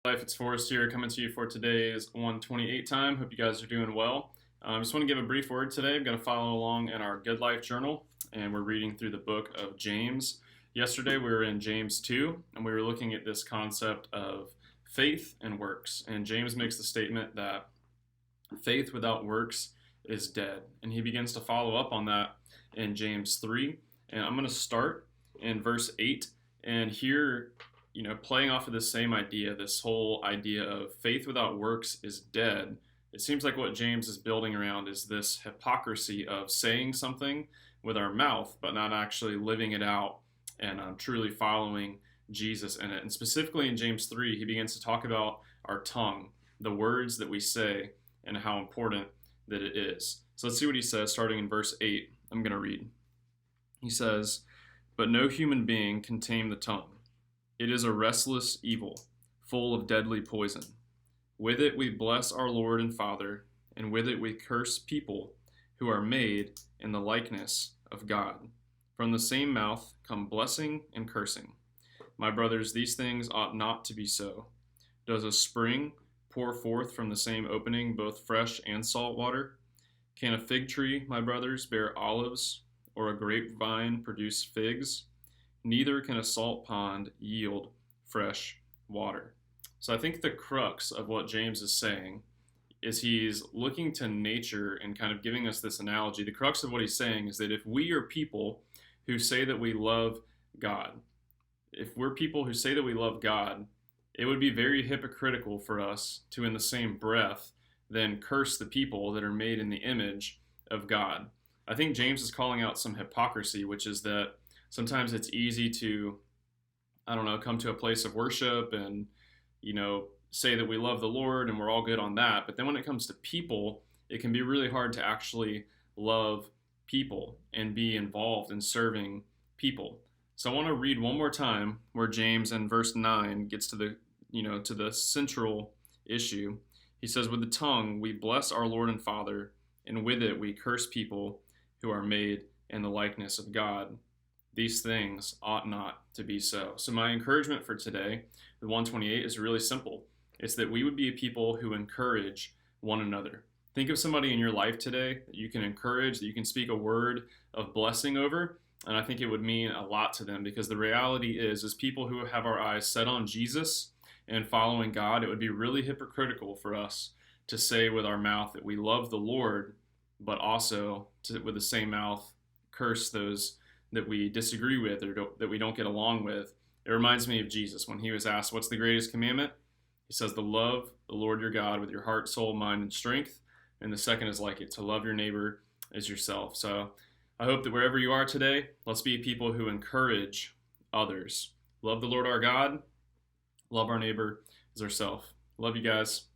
Life, it's Forrest here coming to you for today's 128 time. Hope you guys are doing well. I just want to give a brief word today. I'm going to follow along in our Good Life journal, and we're reading through the book of James. Yesterday we were in James 2, and we were looking at this concept of faith and works. And James makes the statement that faith without works is dead. And he begins to follow up on that in James 3. And I'm going to start in verse 8. And here, playing off of this same idea, this whole idea of faith without works is dead, it seems like what James is building around is this hypocrisy of saying something with our mouth, but not actually living it out and truly following Jesus in it. And specifically in James 3, he begins to talk about our tongue, the words that we say, and how important that it is. So let's see what he says, starting in verse 8. I'm going to read. He says, "But no human being can tame the tongue. It is a restless evil, full of deadly poison. With it we bless our Lord and Father, and with it we curse people who are made in the likeness of God. From the same mouth come blessing and cursing. My brothers, these things ought not to be so. Does a spring pour forth from the same opening both fresh and salt water? Can a fig tree, my brothers, bear olives, or a grapevine produce figs? Neither can a salt pond yield fresh water." So I think the crux of what James is saying is he's looking to nature and kind of giving us this analogy. The crux of what he's saying is that if we are people who say that we love God, if we're people who say that we love God, it would be very hypocritical for us to, in the same breath, then curse the people that are made in the image of God. I think James is calling out some hypocrisy, which is that sometimes it's easy to, come to a place of worship and, say that we love the Lord and we're all good on that. But then when it comes to people, it can be really hard to actually love people and be involved in serving people. So I want to read one more time where James in verse 9 gets to the central issue. He says, "With the tongue we bless our Lord and Father, and with it we curse people who are made in the likeness of God. These things ought not to be so." So my encouragement for today, the 128, is really simple. It's that we would be a people who encourage one another. Think of somebody in your life today that you can encourage, that you can speak a word of blessing over, and I think it would mean a lot to them, because the reality is people who have our eyes set on Jesus and following God, it would be really hypocritical for us to say with our mouth that we love the Lord, but also with the same mouth curse those that we disagree with or that we don't get along with. It reminds me of Jesus when he was asked, "What's the greatest commandment?" He says, "To love the Lord your God with your heart, soul, mind, and strength. And the second is like it, to love your neighbor as yourself." So I hope that wherever you are today, let's be people who encourage others. Love the Lord our God, love our neighbor as ourselves. Love you guys.